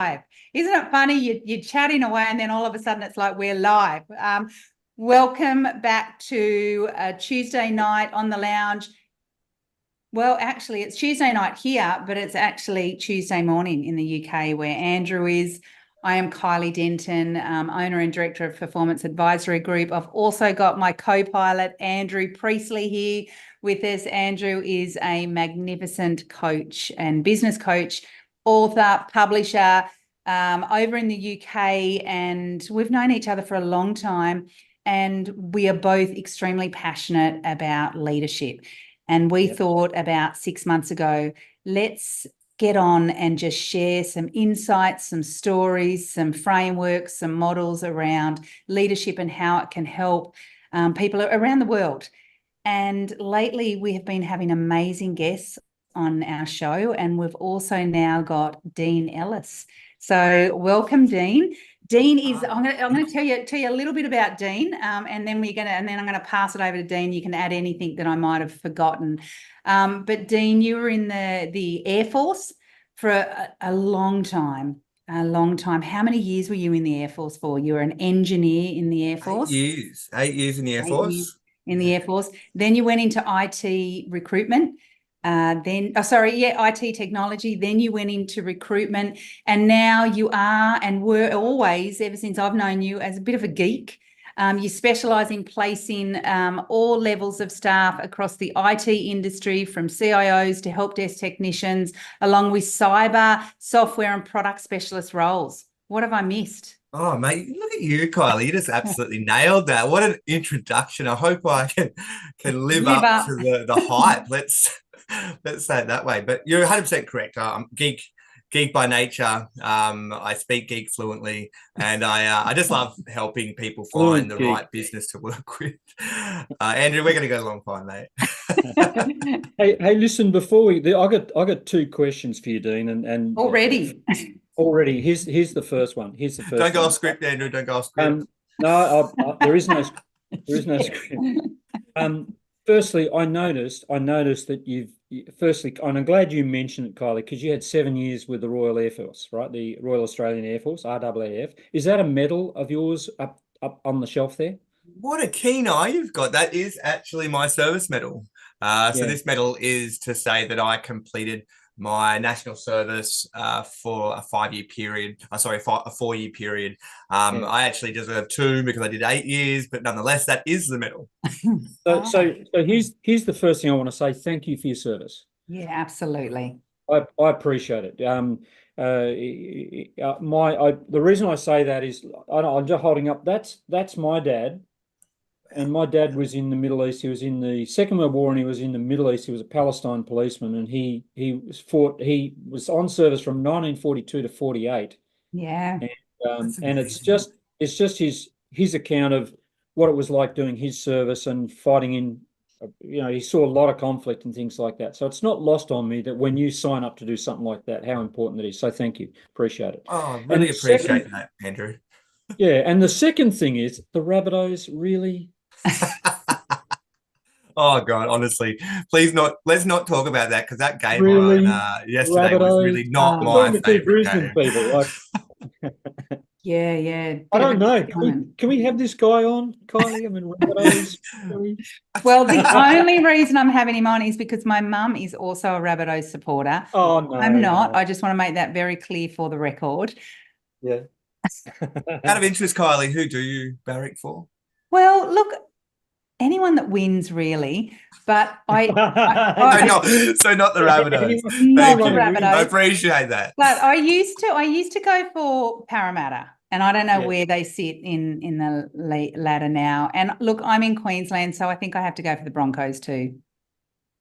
Isn't it funny? You're chatting away and then all of a sudden it's like we're live. Welcome back to Tuesday night on the lounge. Well, actually, it's Tuesday night here, but it's actually Tuesday morning in the UK where Andrew is. I am Kylie Denton, owner and director of Performance Advisory Group. I've also got my co-pilot, Andrew Priestley, here with us. Andrew is a magnificent coach and business coach, author, publisher over in the UK, and we've known each other for a long time, and we are both extremely passionate about leadership. And we thought about 6 months ago, let's get on and just share some insights, some stories, some frameworks, some models around leadership and how it can help people around the world. And lately we have been having amazing guests on our show, and we've also now got Dean Ellis. So welcome, Dean. Dean is. I'm going to tell you a little bit about Dean, and then I'm going to pass it over to Dean. You can add anything that I might have forgotten. But Dean, you were in the Air Force for a long time. A long time. How many years were you in the Air Force for? You were an engineer in the Air Force. 8 years in the Air Force. In the Air Force. Then you went into IT recruitment. IT technology. Then you went into recruitment, and now you are and were always, ever since I've known you, as a bit of a geek. You specialise in placing all levels of staff across the IT industry, from CIOs to help desk technicians, along with cyber, software and product specialist roles. What have I missed? Oh, mate, look at you, Kylie. You just absolutely nailed that. What an introduction. I hope I can live up to the hype. Let's say it that way. But you're 100% correct. I'm geek by nature. I speak geek fluently, and I just love helping people find the right business to work with. Andrew, we're going to go a long time, mate. hey, listen. Before I got two questions for you, Dean, and already. Here's the first one. Don't go off script, Andrew. Don't go off script. No, there is no script. Firstly, I noticed that firstly, and I'm glad you mentioned it, Kylie, because you had 7 years with the Royal Air Force, right? The Royal Australian Air Force, RAAF. Is that a medal of yours up on the shelf there? What a keen eye you've got. That is actually my service medal. So this medal is to say that I completed my national service for a 5-year period. A 4-year period. I actually deserve 2 because I did 8 years, but nonetheless, that is the medal. So here's the first thing I want to say. Thank you for your service. Yeah, absolutely. I appreciate it. The reason I say that is I'm just holding up. That's my dad. And my dad was in the Middle East. He was in the Second World War, and he was in the Middle East. He was a Palestine policeman, and he was on service from 1942 to 48. Yeah. And it's just his account of what it was like doing his service and fighting in. He saw a lot of conflict and things like that. So it's not lost on me that when you sign up to do something like that, how important it is. So thank you, appreciate it. Oh, I really appreciate that, Andrew. Yeah, and the second thing is the Rabbitohs really. Oh God, honestly, let's not talk about that, because that game really, yesterday was really not my favorite game. People, Yeah. I don't know. Can we have this guy on, Kylie? I mean, well, the only reason I'm having him on is because my mum is also a Rabbitohs supporter. Oh no, I'm not. I just want to make that very clear for the record. Yeah. Out of interest, Kylie, who do you barrack for? Well, look, anyone that wins, really. But not the Rabbitohs. Not the Rabbitohs. I appreciate that. But I used to go for Parramatta, and I don't know where they sit in the ladder now. And look, I'm in Queensland, so I think I have to go for the Broncos too.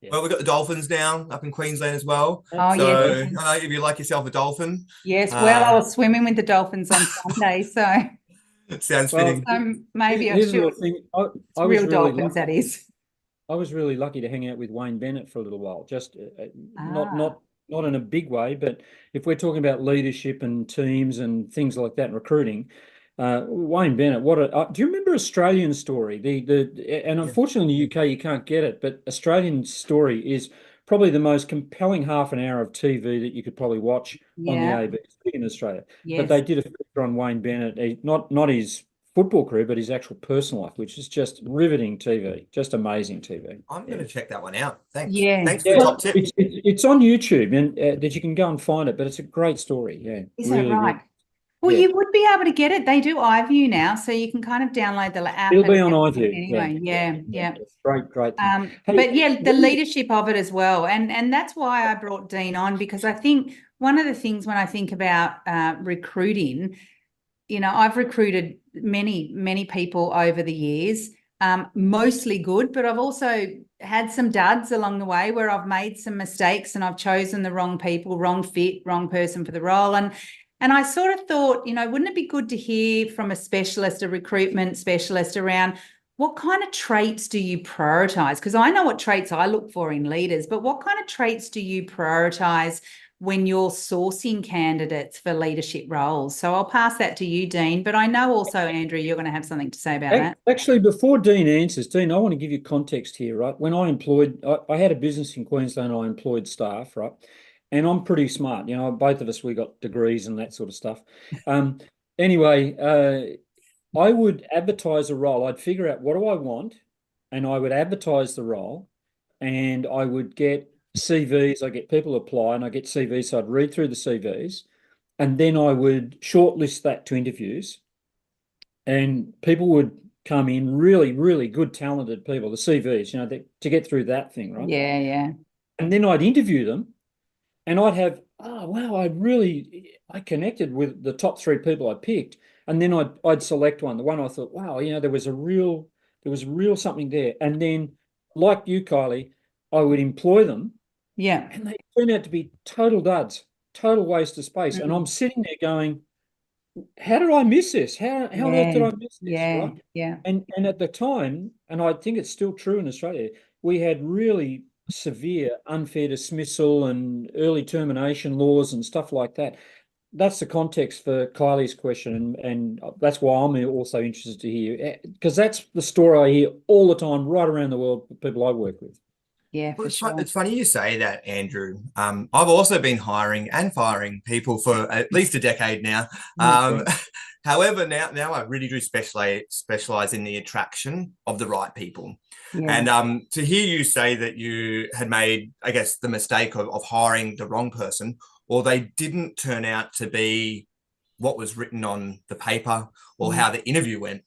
Yeah. Well, we've got the Dolphins now up in Queensland as well. Oh, so, yes. I know if you like yourself a dolphin. Yes, well, I was swimming with the dolphins on Sunday, so it sounds fitting. Maybe I should. Real dolphins, that is. I was really lucky to hang out with Wayne Bennett for a little while. Just not in a big way, but if we're talking about leadership and teams and things like that, and recruiting. Wayne Bennett, do you remember Australian Story? And unfortunately in the UK you can't get it, but Australian Story is probably the most compelling half an hour of TV that you could probably watch on the ABC in Australia. Yes. But they did a feature on Wayne Bennett, not his football career, but his actual personal life, which is just riveting TV, just amazing TV. I'm going to check that one out. Thanks. Yeah. Thanks for the top tip. It's on YouTube, and that you can go and find it, but it's a great story. Yeah. Is really, that right? really, Well, yeah. you would be able to get it. They do iView now, so you can kind of download the app. It'll be and on everything iView. Anyway, yeah. Great thing. Hey, But yeah, the leadership of it as well. And that's why I brought Dean on, because I think one of the things when I think about recruiting, you know, I've recruited many people over the years, mostly good, but I've also had some duds along the way where I've made some mistakes and I've chosen the wrong people, wrong fit, wrong person for the role. And I sort of thought, you know, wouldn't it be good to hear from a specialist, a recruitment specialist, around what kind of traits do you prioritize? Because I know what traits I look for in leaders, but what kind of traits do you prioritize when you're sourcing candidates for leadership roles? So I'll pass that to you, Dean, but I know also, Andrew, you're going to have something to say about that. Actually, before Dean answers, Dean, I want to give you context here, right? When I had a business in Queensland, I employed staff, right? And I'm pretty smart, you know, both of us, we got degrees and that sort of stuff. Anyway, I would advertise a role. I'd figure out what do I want, and I would advertise the role, and I would get CVs. I get people apply, and I get CVs. So I'd read through the CVs, and then I would shortlist that to interviews, and people would come in, really, really good, talented people, the CVs, you know, to get through that thing, right? Yeah. And then I'd interview them, and I'd have, oh, wow, I connected with the top 3 people I picked. And then I'd select one, the one I thought, wow, you know, there was real something there. And then, like you, Kylie, I would employ them. Yeah. And they turn out to be total duds, total waste of space. And I'm sitting there going, how did I miss this? How on earth did I miss this? Right? Yeah. And at the time, and I think it's still true in Australia, we had really severe unfair dismissal and early termination laws and stuff like that. That's the context for Kylie's question, and that's why I'm also interested to hear, because that's the story I hear all the time right around the world with people I work with. Yeah, Well, for sure. it's funny you say that, Andrew. I've also been hiring and firing people for at least a decade now. However, now I really do specialize in the attraction of the right people. Yeah. And to hear you say that you had made, I guess, the mistake of hiring the wrong person, or they didn't turn out to be what was written on the paper or how the interview went,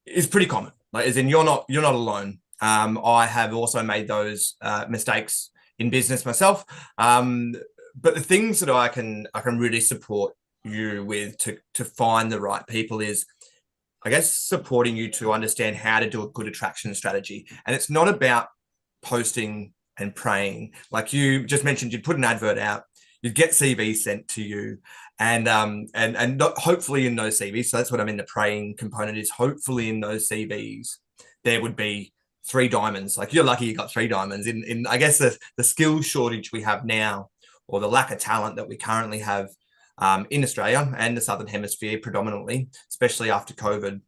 is pretty common. Like, as in, you're not alone. I have also made those mistakes in business myself. But the things that I can really support you with to find the right people is, I guess, supporting you to understand how to do a good attraction strategy. And it's not about posting and praying. Like you just mentioned, you'd put an advert out, you'd get CVs sent to you, and not, hopefully in those CVs. So that's what I mean. The praying component is hopefully in those CVs there would be 3 diamonds. Like, you're lucky you got 3 diamonds in I guess the skill shortage we have now, or the lack of talent that we currently have in Australia and the Southern Hemisphere predominantly, especially after COVID.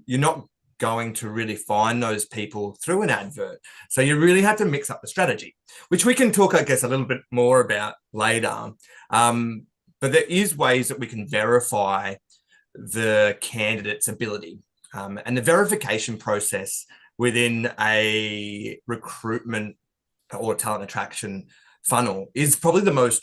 You're not going to really find those people through an advert. So you really have to mix up the strategy, which we can talk, I guess, a little bit more about later. But there is ways that we can verify the candidate's ability. And the verification process within a recruitment or talent attraction funnel is probably the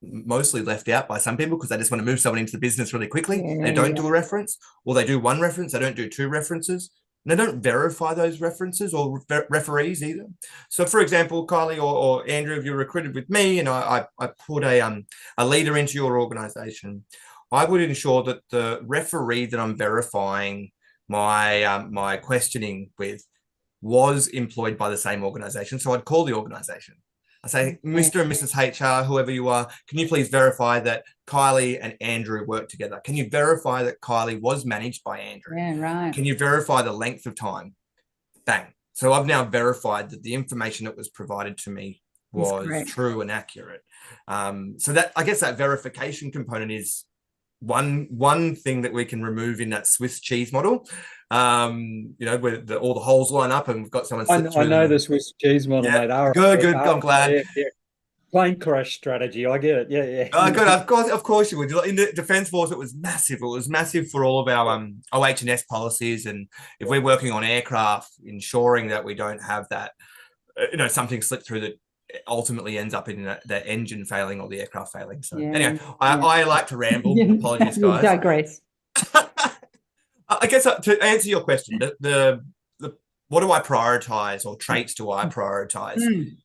mostly left out by some people, because they just want to move someone into the business really quickly. They don't do a reference, or they do 1 reference. They don't do 2 references. And they don't verify those references or referees either. So, for example, Kylie or Andrew, if you're recruited with me and I put a leader into your organization, I would ensure that the referee that I'm verifying my questioning with was employed by the same organization. So I'd call the organization. I say, Mr. and Mrs. HR, whoever you are, can you please verify that Kylie and Andrew work together? Can you verify that Kylie was managed by Andrew? Yeah, right. Can you verify the length of time? Bang. So I've now verified that the information that was provided to me was true and accurate. So that, I guess, that verification component is one thing that we can remove in that Swiss cheese model, where all the holes line up and we've got someone slip through I know them. the Swiss cheese model, Yeah, mate. All right, good. I'm glad. Yeah. Plane crash strategy. I get it. Yeah. Good. Of course you would. In the Defence Force, it was massive. It was massive for all of our OH&S policies, and if we're working on aircraft, ensuring that we don't have that, something slip through that ultimately ends up in the engine failing or the aircraft failing. So anyway, I like to ramble. Apologies, guys. Digress. I guess to answer your question, the what do I prioritize, or traits do I prioritize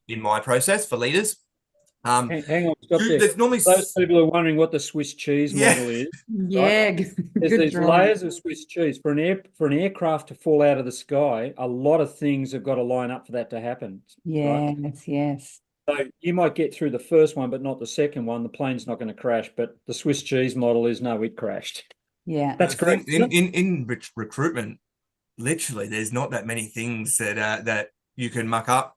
in my process for leaders? Hang on, stop there. There's normally those people are wondering what the Swiss cheese model is. Yeah, right? There's these layers of Swiss cheese for an aircraft to fall out of the sky. A lot of things have got to line up for that to happen. Yes, right? yes. So you might get through the first one, but not the second one. The plane's not going to crash. But the Swiss cheese model is no, it crashed. Yeah, that's correct. In recruitment, literally, there's not that many things that you can muck up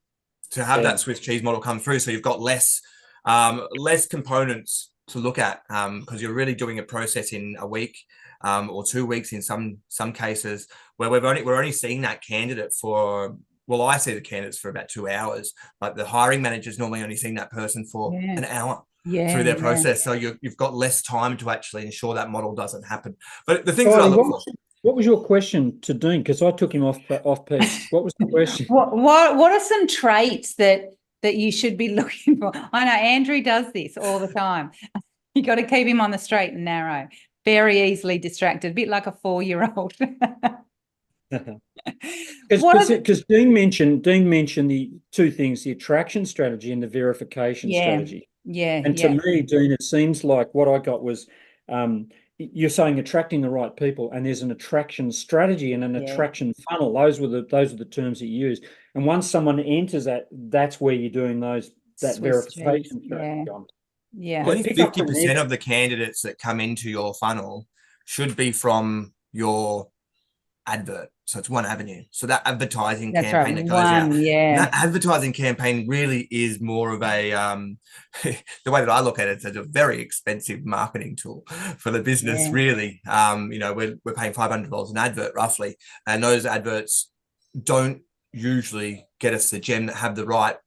to have that Swiss cheese model come through. So you've got less components to look at, because you're really doing a process in a week or 2 weeks in some cases, where we're only seeing that candidate for, well, I see the candidates for about 2 hours, but the hiring manager's normally only seeing that person for an hour through their process. So you've got less time to actually ensure that model doesn't happen. But the things that I look for. What was your question to Dean? Because I took him off piece. What was the question? What are some traits that you should be looking for? I know Andrew does this all the time. You got to keep him on the straight and narrow. Very easily distracted, a bit like a 4-year-old. Because Dean mentioned the two things: the attraction strategy and the verification strategy. Yeah. And to me, Dean, it seems like what I got was you're saying attracting the right people, and there's an attraction strategy and an attraction funnel. Those were the terms that you used. And once someone enters that's where you're doing that Swiss verification strategy. Yeah. Only 50% of the candidates that come into your funnel should be from your advert. So it's one avenue. So that advertising campaign that goes out. And that advertising campaign really is more of a the way that I look at it, it's a very expensive marketing tool for the business, really. We're paying $500 an advert roughly, and those adverts don't usually get us the gem that have the right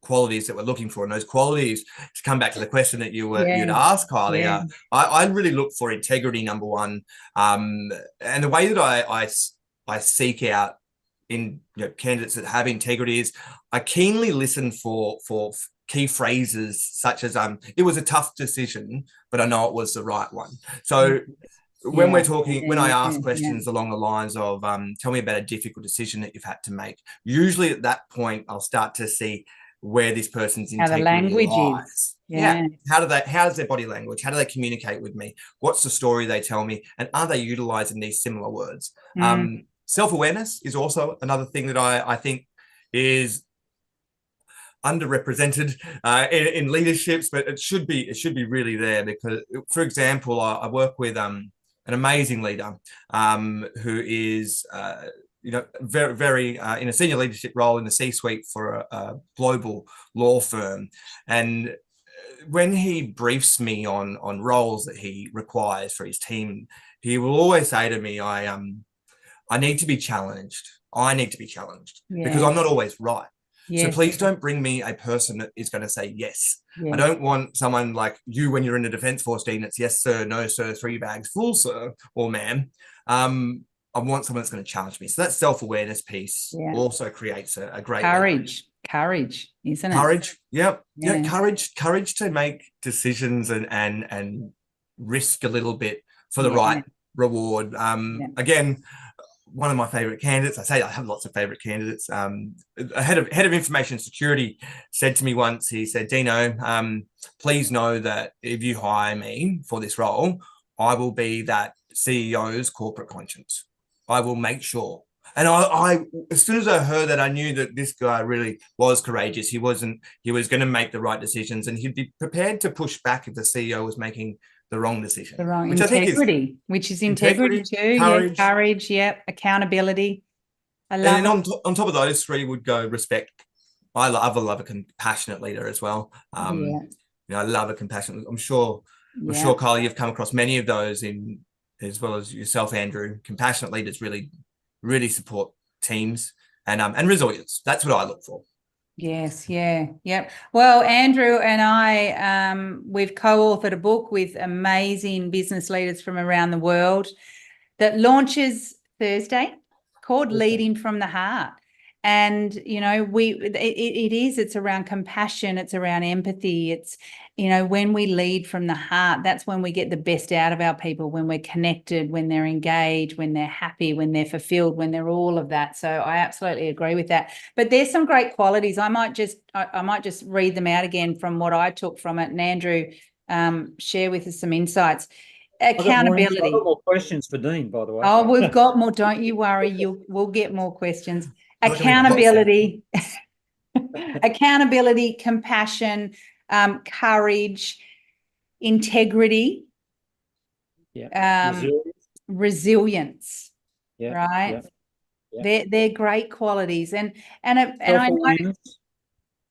qualities that we're looking for. And those qualities, to come back to the question that you'd asked, Kylie, I really look for integrity, number one. And the way that I seek out in candidates that have integrity is I keenly listen for key phrases such as it was a tough decision, but I know it was the right one. So when we're talking, when I ask questions along the lines of tell me about a difficult decision that you've had to make, usually at that point I'll start to see where this person's integrity lies. How does their body language, how do they communicate with me, what's the story they tell me, and are they utilizing these similar words? Self-awareness is also another thing that I think is underrepresented in leaderships, but it should be really there. Because, for example, I work with an amazing leader who is very, very in a senior leadership role in the C-suite for a global law firm. And when he briefs me on roles that he requires for his team, he will always say to me, I need to be challenged. I need to be challenged because I'm not always right. So please don't bring me a person that is going to say yes. I don't want someone like you when you're in the Defence Force team that's yes, sir, no, sir, 3 bags full, sir, or ma'am. I want someone that's going to challenge me. So that self-awareness piece also creates a great courage, isn't it? Courage. Yep. Yeah. Courage to make decisions and risk a little bit for the right reward. Again, one of my favorite candidates, I have lots of favorite candidates. A head of information security said to me once, he said, Dino, please know that if you hire me for this role, I will be that CEO's corporate conscience. I will make sure. And I as soon as I heard that, I knew that this guy really was courageous. He was going to make the right decisions, and he'd be prepared to push back if the CEO was making the wrong decision. Which integrity, which is integrity too. Courage, accountability. I love and on top of those 3 would go respect. I love a compassionate leader as well. I love a compassionate. I'm sure I'm sure, Kylie, you've come across many of those in, as well as yourself, Andrew. Compassionate leaders really support teams and resilience. That's what I look for. Yes, yeah, yep. Well, Andrew and I, we've co-authored a book with amazing business leaders from around the world that launches Thursday, called Leading from the Heart. And, you know, it's around compassion, it's around empathy. It's, you know, when we lead from the heart, that's when we get the best out of our people, when we're connected, when they're engaged, when they're happy, when they're fulfilled, when they're all of that. So I absolutely agree with that. But there's some great qualities. I might just read them out again from what I took from it. And Andrew, share with us some insights. Accountability. I've got more questions for Dean, by the way. Oh, we've got more. Don't you worry. We'll get more questions. Accountability, accountability, compassion, courage, integrity, resilience. Yeah, right. Yeah. They're great qualities, and I know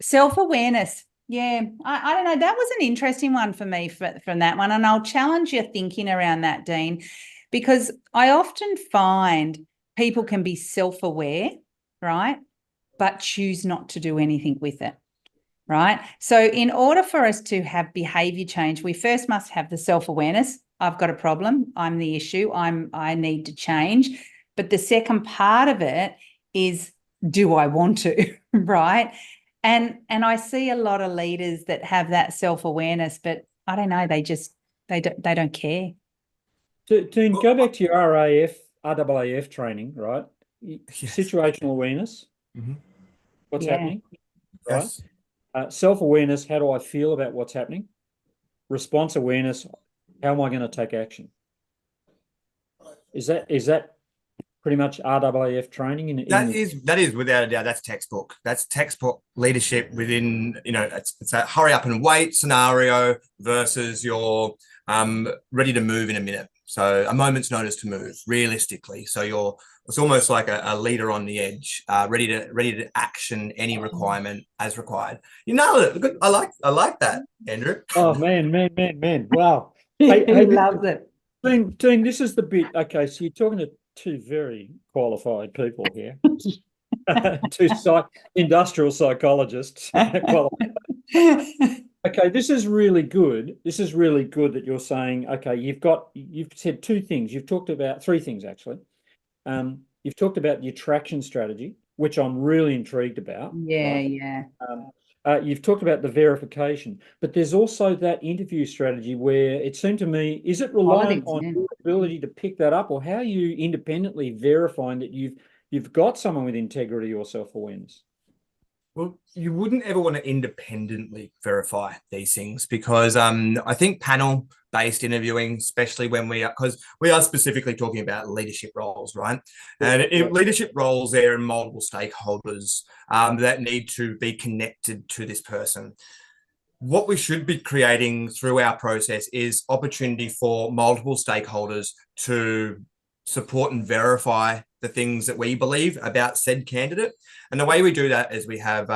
self-awareness. Yeah, I don't know. That was an interesting one for me from that one. And I'll challenge your thinking around that, Dean, because I often find people can be self-aware, right, but choose not to do anything with it, right? So in order for us to have behavior change, we first must have the self-awareness. I've got a problem. I'm the issue. I need to change. But the second part of it is, do I want to, right? And I see a lot of leaders that have that self-awareness, but I don't know, they don't care. Dean, go back to your RAAF training, right? Yes. Situational awareness. What's happening, right? Yes. Self-awareness, how do I feel about what's happening? Response awareness, how am I going to take action? Is that pretty much RAAF training? That is without a doubt. That's textbook. That's textbook leadership within, you know, it's a hurry up and wait scenario versus your ready to move in a minute. So a moment's notice to move realistically. So it's almost like a leader on the edge, ready to action any requirement as required. You nailed it. I like that, Andrew. Oh man. Wow. He loves it. Dean, this is the bit. Okay, so you're talking to two very qualified people here. Two industrial psychologists. Okay, this is really good. This is really good that you're saying, okay, you've said two things. You've talked about three things, actually. You've talked about the attraction strategy, which I'm really intrigued about. Yeah, right? yeah. You've talked about the verification, but there's also that interview strategy where it seemed to me, is it reliant on your ability to pick that up, or how are you independently verifying that you've got someone with integrity or self-awareness? Well, you wouldn't ever want to independently verify these things because I think panel-based interviewing, especially when because we are specifically talking about leadership roles, right? And in leadership roles, there are multiple stakeholders that need to be connected to this person. What we should be creating through our process is opportunity for multiple stakeholders to support and verify the things that we believe about said candidate. And the way we do that is we have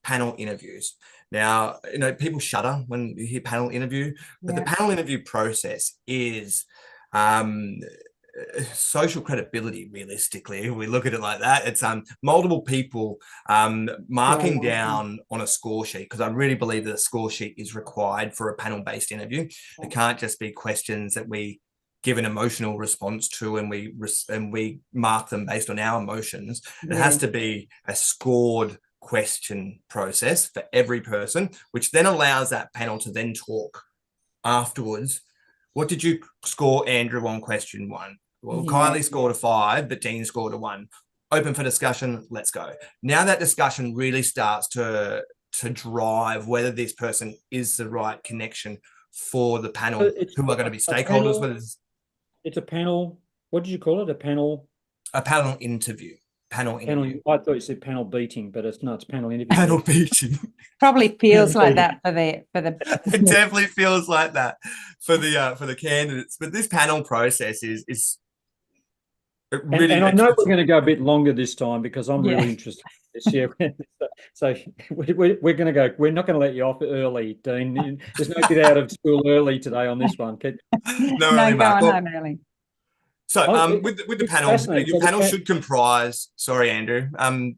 panel interviews. Now, you know, people shudder when you hear panel interview, but the panel interview process is social credibility, realistically. If we look at it like that, it's multiple people marking down on a score sheet, because I really believe that a score sheet is required for a panel-based interview. It can't just be questions that we give an emotional response to and we mark them based on our emotions. It has to be a scored question process for every person, which then allows that panel to then talk afterwards. What did you score, Andrew, on question 1? Well, Kylie scored a 5, but Dean scored a 1. Open for discussion, let's go. Now that discussion really starts to drive whether this person is the right connection for the panel, who are going to be stakeholders. It's a panel. What did you call it? A panel interview. Panel interview. interview. I thought you said panel beating, but it's not. It's panel interview. Panel beating. Probably feels like that for the. It definitely feels like that for the candidates. But this panel process is really, And I know we're going to go a bit longer this time because I'm Yeah. really interested in this year. So we're going to go. We're not going to let you off early, Dean. There's no get out of school early today on this one. no, No, early, Mark. going Well, home early. so Oh, with the it's panel, fascinating. your So panel should comprise. Sorry, Andrew.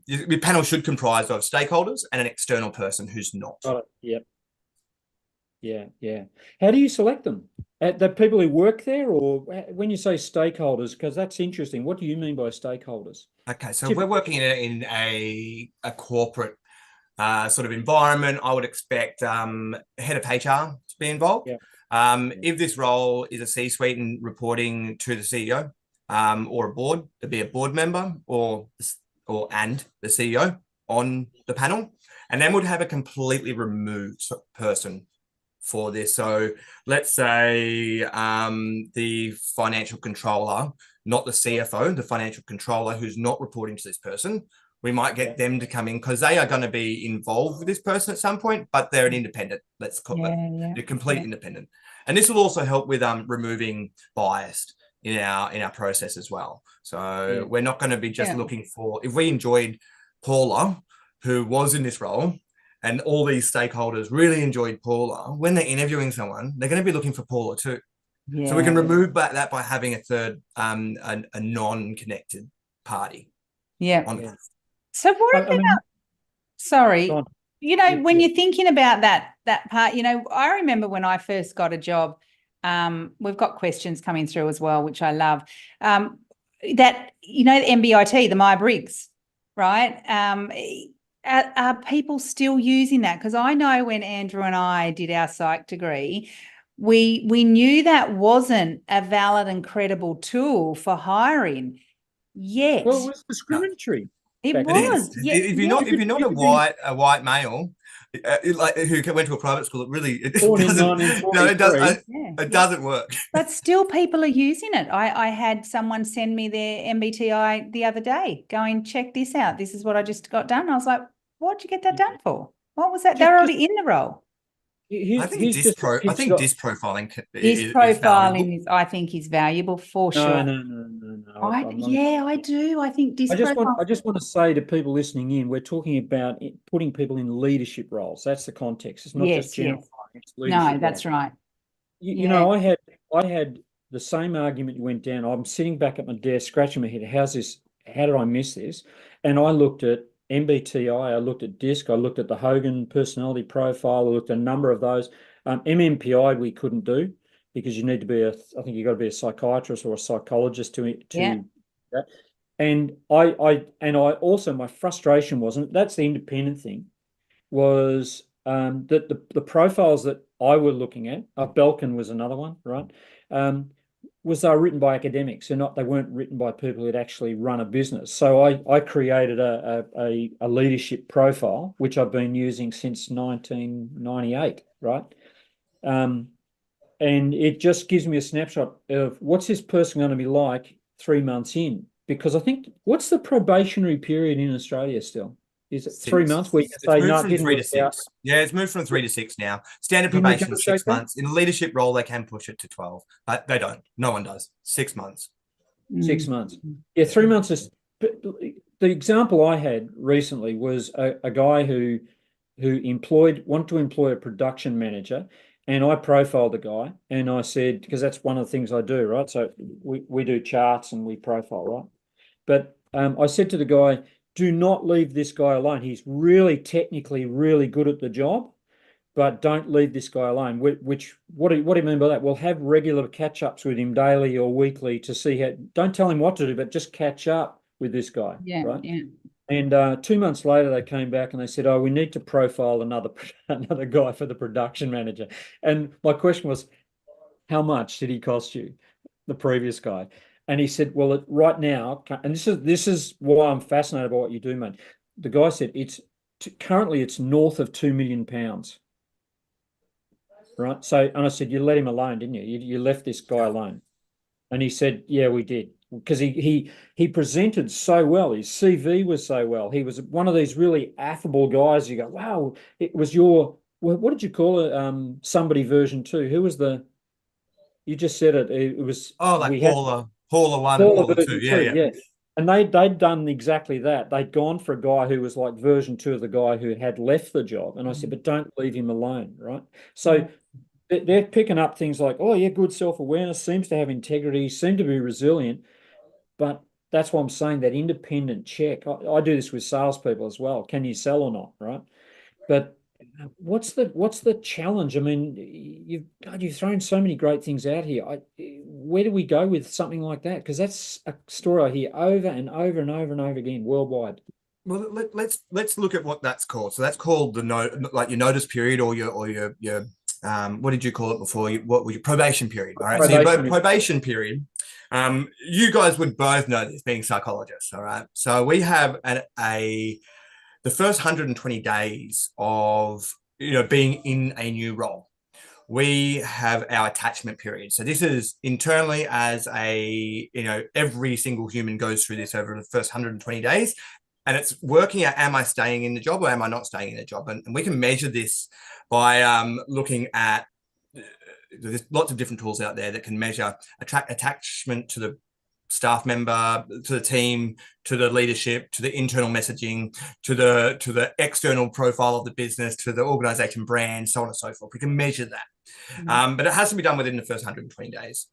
Your panel should comprise of stakeholders and an external person who's not. got it. Yep. Yeah. How do you select them? The people who work there, or when you say stakeholders, because that's interesting. What do you mean by stakeholders? Okay, so if we're working in a corporate sort of environment, I would expect head of HR to be involved. Yeah. If this role is a C-suite and reporting to the CEO or a board, there'd be a board member and the CEO on the panel, and then we'd have a completely removed person for this. So let's say the financial controller, not the CFO, the financial controller who's not reporting to this person. We might get them to come in because they are going to be involved with this person at some point, but they're an independent. Let's call that. They're complete independent. And this will also help with removing bias in our process as well. So we're not going to be just looking for, if we enjoyed Paula, who was in this role, and all these stakeholders really enjoyed Paula, when they're interviewing someone, they're going to be looking for Paula too. So we can remove that by having a third, a non-connected party. So what about, sorry, when you're thinking about that part, I remember when I first got a job, we've got questions coming through as well, which I love, that, the MBIT, the Myers-Briggs, right? Are people still using that? Because I know when Andrew and I did our psych degree, we knew that wasn't a valid and credible tool for hiring yet. Well, it was discriminatory. It was. If you're not a white male, like who went to a private school, it doesn't work. But still, people are using it. I had someone send me their MBTI the other day, going, check this out. This is what I just got done. I was like, what'd you get that done for? What was that? They're already in the role. I think disprofiling is, I think, is valuable for sure. No. I do. I think I just want to say to people listening in, we're talking about putting people in leadership roles. That's the context. It's not just general. No, that's right. I had the same argument you went down. I'm sitting back at my desk, scratching my head. How's this? How did I miss this? And I looked at MBTI, I looked at DISC, I looked at the Hogan personality profile, I looked at a number of those. MMPI we couldn't do because you need to be I think you've got to be a psychiatrist or a psychologist to that. And I also, my frustration wasn't, that's the independent thing, was that the profiles that I were looking at, Belkin was another one, right? Was they were written by academics and they weren't written by people who'd actually run a business. So I created a leadership profile, which I've been using since 1998, right? And it just gives me a snapshot of what's this person going to be like 3 months in? Because I think, what's the probationary period in Australia still? Is it 3 months where you can say, no, it didn't work out? Yeah, it's moved from 3 to 6 now. Standard probation is 6 months. In a leadership role, they can push it to 12, but they don't. No one does. 6 months. 6 months. Yeah, 3 months is. The example I had recently was a guy who wanted to employ a production manager, and I profiled the guy, and I said, because that's one of the things I do, right? So we do charts and we profile, right? But I said to the guy, do not leave this guy alone. He's really technically really good at the job, but don't leave this guy alone. What do you mean by that? Well, have regular catch-ups with him daily or weekly to see how. Don't tell him what to do, but just catch up with this guy. Right? Yeah. And 2 months later, they came back and they said, "Oh, we need to profile another guy for the production manager." And my question was, how much did he cost you, the previous guy? And he said, well, right now, and this is why I'm fascinated by what you do, mate. The guy said currently it's north of £2 million, right? So, and I said, you let him alone, didn't you? You left this guy alone. And he said, yeah, we did, because he presented so well. His CV was so well. He was one of these really affable guys. You go, wow, it was what did you call it? Somebody version 2. Who was you just said it. It was. Oh, like Paula. Hauler 1 and Hauler 2. Yeah. And they'd done exactly that. They'd gone for a guy who was like version 2 of the guy who had left the job. And I said, but don't leave him alone, right? So they're picking up things like, oh, yeah, good self-awareness, seems to have integrity, seem to be resilient. But that's why I'm saying that independent check. I do this with salespeople as well. Can you sell or not, right? But what's the challenge? I mean, you've thrown so many great things out here. Where do we go with something like that? Because that's a story I hear over and over and over and over again worldwide. Well, let's look at what that's called. So that's called your notice period, or your what did you call it before? What was your probation period? All right, so your probation period. You guys would both know this, being psychologists. All right, so we have the first 120 days of being in a new role. We have our attachment period. So this is internally as every single human goes through this over the first 120 days. And it's working out, am I staying in the job or am I not staying in the job? And we can measure this by looking at, there's lots of different tools out there that can measure attachment to the staff member, to the team, to the leadership, to the internal messaging, to the external profile of the business, to the organization brand, so on and so forth. We can measure that. But it has to be done within the first 120 days.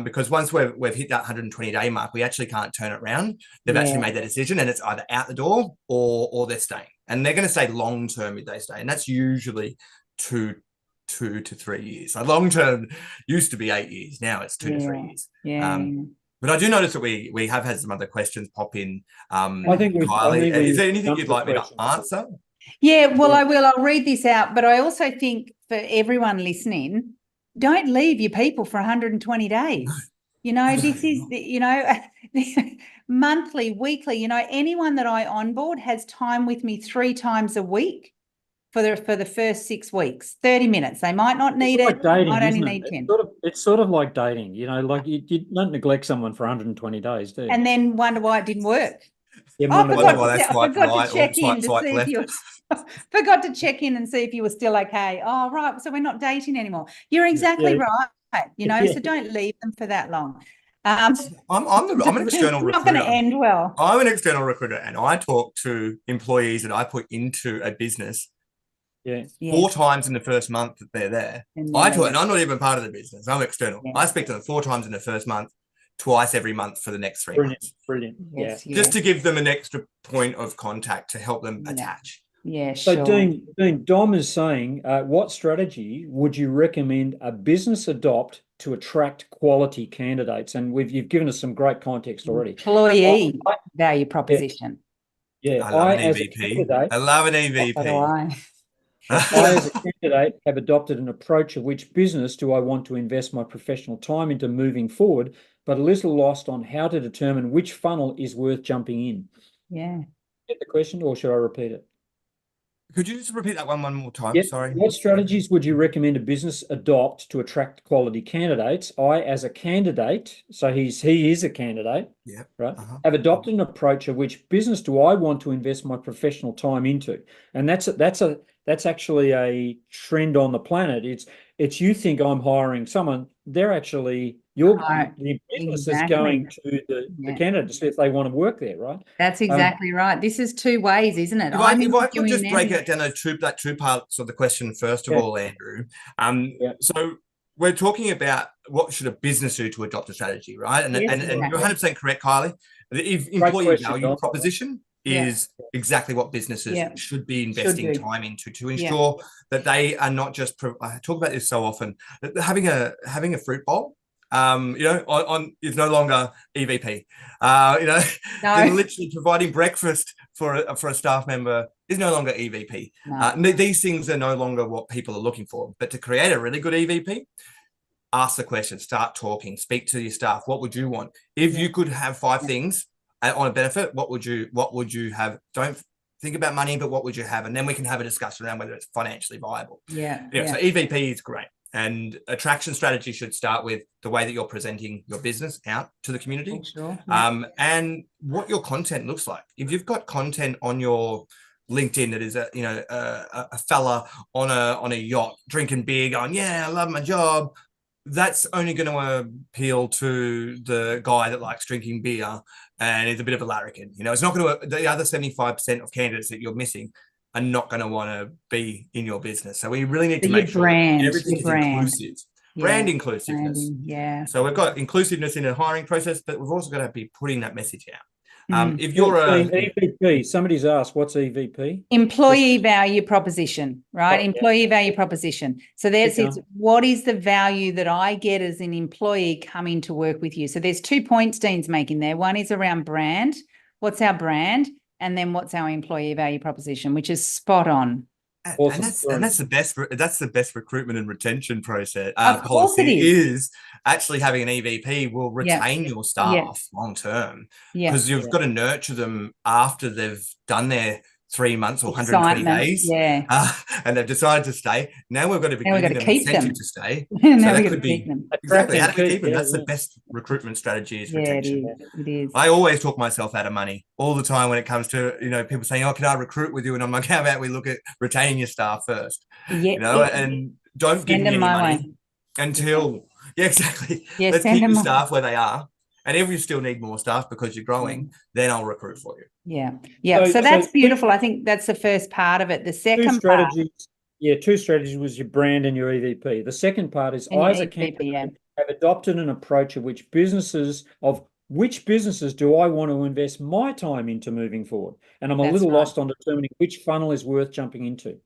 Because once we've hit that 120-day mark, we actually can't turn it around. They've actually made that decision, and it's either out the door or they're staying. And they're going to stay long-term if they stay. And that's usually 2 to 3 years. So long-term used to be 8 years. Now it's 2 to 3 years. But I do notice that we have had some other questions pop in. I think Kylie, is there anything you'd like me to answer? Yeah, well, I will. I'll read this out. But I also think for everyone listening, don't leave your people for 120 days. This is, monthly, weekly, anyone that I onboard has time with me 3 times a week for the first 6 weeks, 30 minutes. They might not need it. Dating, might only need 10. It's sort of like dating, like you don't neglect someone for 120 days, do you? And then wonder why it didn't work. Yeah, I forgot to check in to see if you forgot to check in and see if you were still okay. Oh, right. So we're not dating anymore. You're exactly right. So don't leave them for that long. I'm an external recruiter. Not going to end well. I'm an external recruiter, and I talk to employees that I put into a business 4 times in the first month that they're there. And I'm not even part of the business. I'm external. Yeah. I speak to them 4 times in the first month, twice every month for the next 3 months. Brilliant. Yes, just to give them an extra point of contact to help them attach. Yeah, so sure. Dean, Dom is saying, what strategy would you recommend a business adopt to attract quality candidates? And you've given us some great context already. Employee value proposition. Yeah, I love an EVP. I love an EVP. I, as a candidate, have adopted an approach of which business do I want to invest my professional time into moving forward, but a little lost on how to determine which funnel is worth jumping in. Yeah. Get the question, or should I repeat it? Could you just repeat that one more time? Yep. Sorry. What strategies would you recommend a business adopt to attract quality candidates? I, as a candidate, so he is a candidate, right? Have adopted an approach of which business do I want to invest my professional time into, and that's actually a trend on the planet. It's you think I'm hiring someone, they're actually the business is going to the candidate to see if they want to work there, right? That's exactly right. This is 2 ways, isn't it? If I could just break it down that 2 parts of the question first of all, Andrew. So we're talking about what should a business do to adopt a strategy, right? And you're 100% correct, Kylie. The employee value proposition is exactly what businesses should be investing time into to ensure that they are not just. I talk about this so often. That having a fruit bowl, is no longer EVP. They're literally providing breakfast for a staff member is no longer EVP. No. These things are no longer what people are looking for. But to create a really good EVP, ask the question, start talking, speak to your staff. What would you want? If you could have 5 things on a benefit, what would you have? Don't think about money, but what would you have? And then we can have a discussion around whether it's financially viable. So EVP is great. And attraction strategy should start with the way that you're presenting your business out to the community, and what your content looks like. If you've got content on your LinkedIn that is a fella on a yacht drinking beer, going, "Yeah, I love my job," that's only going to appeal to the guy that likes drinking beer and is a bit of a larrikin. You know, it's not going to, the other 75% of candidates that you're missing are not going to want to be in your business. So we really need to make sure that everything is inclusive. Brand inclusiveness. Branding, yeah. So we've got inclusiveness in the hiring process, but we've also got to be putting that message out. If you're EVP, somebody's asked, what's EVP? Employee value proposition, right? Employee value proposition. So there's what is the value that I get as an employee coming to work with you? So there's 2 points Dean's making there. One is around brand. What's our brand? And then what's our employee value proposition, which is spot on. Awesome. And that's the best recruitment and retention process policy is actually having an EVP will retain your staff long term, because you've got to nurture them after they've done their 3 months or 120 days, and they've decided to stay. Now we've got to be giving them incentive to stay. So that could be exactly how do we keep them. That's the best recruitment strategy is retention. It is. I always talk myself out of money all the time when it comes to, you know, people saying, "Oh, can I recruit with you?" And I'm like, "How about we look at retaining your staff first?" You know, and don't give me any money until exactly. Let's keep your staff where they are. And if you still need more staff because you're growing, then I'll recruit for you. So that's beautiful. I think that's the first part of it. The second part. Two strategies was your brand and your EVP. The second part is I, as a candidate, have adopted an approach of which businesses do I want to invest my time into moving forward? And I'm a little lost on determining which funnel is worth jumping into.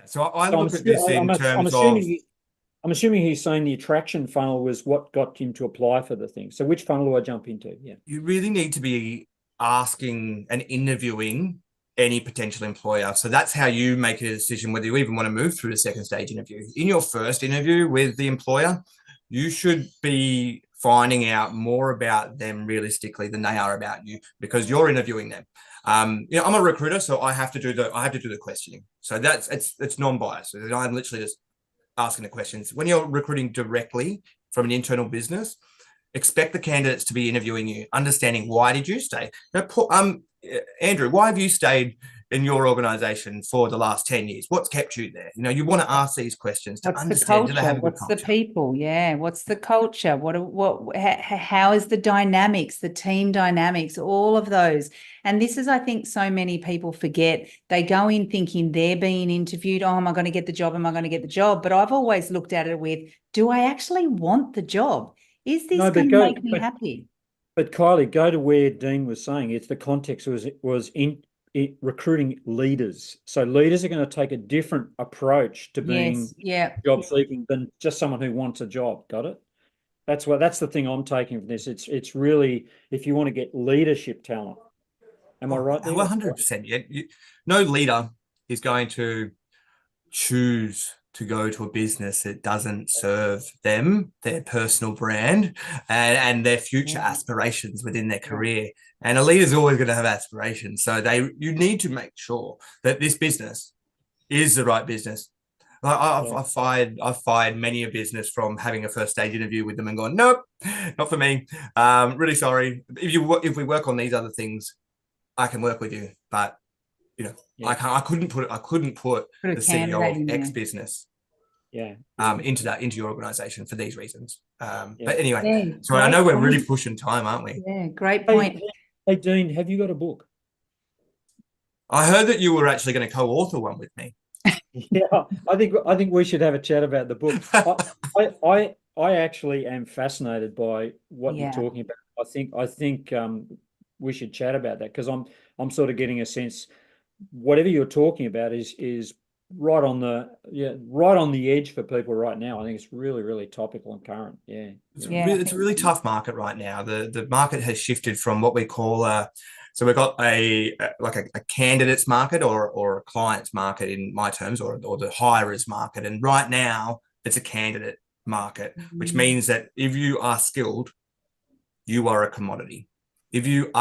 So I look at this in terms of... I'm assuming he's saying the attraction funnel was what got him to apply for the thing. So which funnel do I jump into? You really need to be asking and interviewing any potential employer. So that's how you make a decision whether you even want to move through the second stage interview. In your first interview with the employer, you should be finding out more about them realistically than they are about you, because you're interviewing them. You know, I'm a recruiter, so I have to do the questioning. So it's non-biased. So I'm literally just asking the questions. When you're recruiting directly from an internal business, expect the candidates to be interviewing you, understanding why did you stay. Now, Andrew, why have you stayed in your organization for the last 10 years? What's kept you there? You know, you want to ask these questions to understand. What's the people? What's the culture? How is the dynamics, the team dynamics, all of those. And this is, I think, so many people forget. They go in thinking they're being interviewed. Oh, am I going to get the job? Am I going to get the job? But I've always looked at it with, do I actually want the job? Is this going to make me happy? But Kylie, go to where Dean was saying. It's the context was in recruiting leaders. So leaders are going to take a different approach to being job seeking than just someone who wants a job. Got it? That's the thing I'm taking from this. It's really, if you want to get leadership talent. Am I right there? 100%. No leader is going to choose to go to a business that doesn't serve them, their personal brand, and their future aspirations within their career. And a leader's always going to have aspirations. So you need to make sure that this business is the right business. I've fired many a business from having a first stage interview with them and gone, nope, not for me. Really sorry. If we work on these other things, I can work with you, but you know, I couldn't put the CEO of X business into your organization for these reasons. But anyway, sorry, I know we're really pushing time, aren't we? Yeah, great point. Hey Dean, have you got a book? I heard that you were actually going to co-author one with me. I think we should have a chat about the book. I actually am fascinated by what you're talking about. I think we should chat about that, because I'm sort of getting a sense whatever you're talking about is right on the edge for people right now. I think it's really, really topical and current. It's a really tough market right now. The market has shifted from what we call so we've got a candidates market or a clients market in my terms, or the hirers market. And right now it's a candidate market, which means that if you are skilled, you are a commodity. If you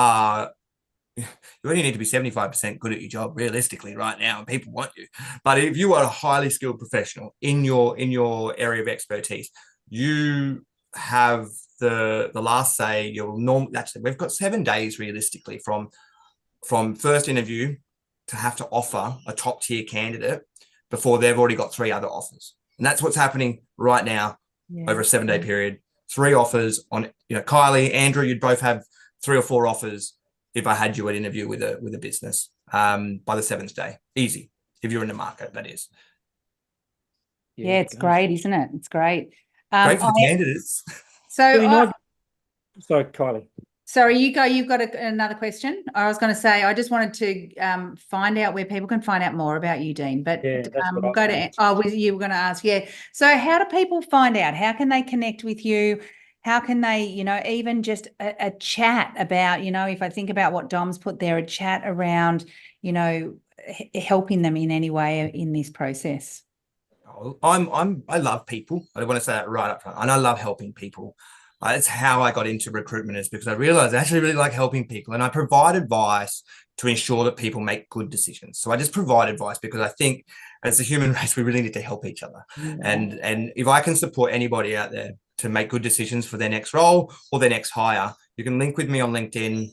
only need to be 75% good at your job realistically right now, and people want you. But if you are a highly skilled professional in your area of expertise, you have the last say. Actually, we've got 7 days realistically from first interview to have to offer a top tier candidate before they've already got 3 other offers. And that's what's happening right now over a 7-day period, 3 offers on, Kylie, Andrew, you'd both have 3 or 4 offers if I had you at interview with a business by the 7th day. Easy. If you're in the market, that is. Yeah, it's great, isn't it? It's great. Great for the candidates. So, sorry, Kylie. Sorry, you go. You've got another question. I was going to say, I just wanted to find out where people can find out more about you, Dean. But we'll go to. You were going to ask, yeah. So, how do people find out? How can they connect with you? How can they, even just a chat about, if I think about what Dom's put there, a chat around, helping them in any way in this process. I love people. I want to say that right up front, and I love helping people. It's how I got into recruitment, is because I realized I actually really like helping people, and I provide advice to ensure that people make good decisions. So I just provide advice because I think as a human race, we really need to help each other. Yeah. And if I can support anybody out there to make good decisions for their next role or their next hire, you can link with me on LinkedIn.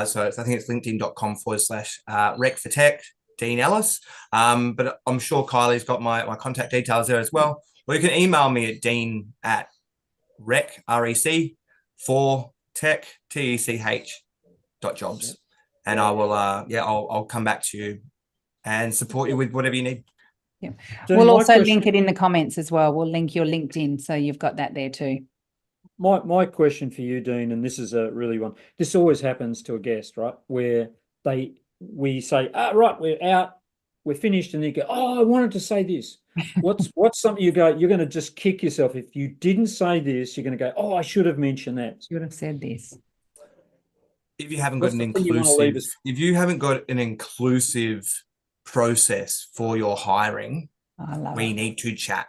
So I think it's linkedin.com/rec for tech, Dean Ellis. But I'm sure Kylie's got my contact details there as well. Or you can email me at dean@rec, REC, for tech, TECH.jobs. And I will, I'll come back to you and support you with whatever you need. Yeah. We'll also link it in the comments as well. We'll link your LinkedIn, so you've got that there too. My question for you, Dean, and this is a really one. This always happens to a guest, right? Where we say, right, we're out, we're finished, and they go, I wanted to say this. What's something you're going to just kick yourself if you didn't say this? You're going to go, I should have mentioned that. Should have said this. If you haven't got if you haven't got an inclusive process for your hiring, we need to chat,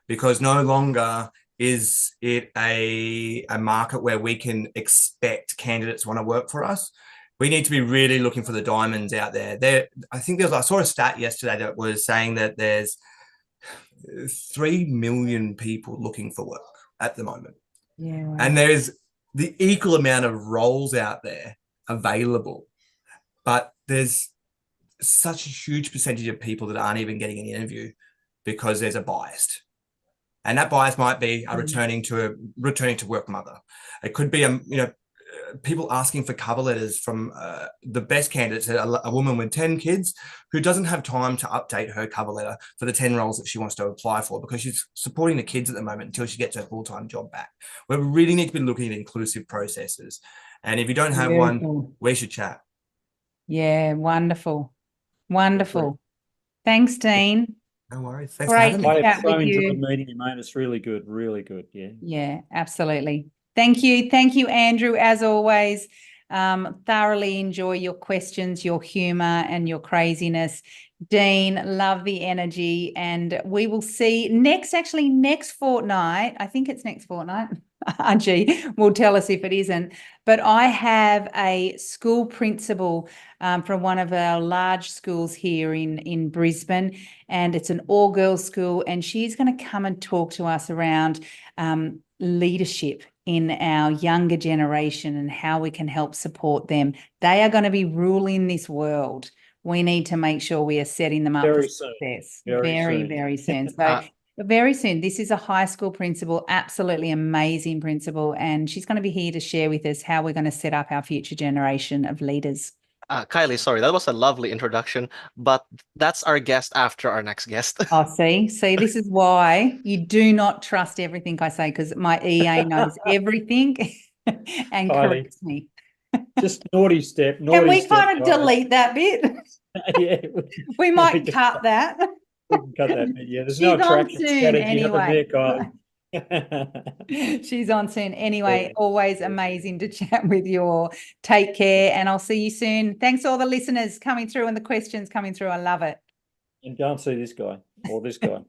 because no longer is it a market where we can expect candidates want to work for us. We need to be really looking for the diamonds out there. I saw a stat yesterday that was saying that there's 3 million people looking for work at the moment. Yeah, wow. And there's the equal amount of roles out there available, but there's such a huge percentage of people that aren't even getting an interview because there's a bias. And that bias might be a returning to work mother. It could be people asking for cover letters from the best candidates, a woman with 10 kids who doesn't have time to update her cover letter for the 10 roles that she wants to apply for because she's supporting the kids at the moment until she gets her full-time job back. We really need to be looking at inclusive processes. And if you don't have one, we should chat. Yeah, wonderful. Wonderful. Thanks, Dean. No worries. Thanks for having me. I have so enjoyed meeting you, mate. It's really good. Really good. Yeah. Yeah, absolutely. Thank you. Thank you, Andrew, as always. Thoroughly enjoy your questions, your humour and your craziness. Dean, love the energy. And we will see next fortnight. I think it's next fortnight. Archie will tell us if it isn't. But I have a school principal from one of our large schools here in Brisbane, and it's an all-girls school, and she's going to come and talk to us around leadership in our younger generation and how we can help support them. They are going to be ruling this world. We need to make sure we are setting them up for success very soon. So very soon. This is a high school principal, absolutely amazing principal, and she's going to be here to share with us how we're going to set up our future generation of leaders. Kylie, sorry, that was a lovely introduction, but that's our guest after our next guest. Oh, see, this is why you do not trust everything I say, because my EA knows everything and corrects me. Just naughty step. Can we kind of delete that bit? Yeah. We might cut that. We can cut that bit, yeah. There's no attraction strategy there, Kylie. She's on soon. Anyway, always amazing to chat with you all. Take care, and I'll see you soon. Thanks to all the listeners coming through and the questions coming through. I love it. And go and see this guy or this guy.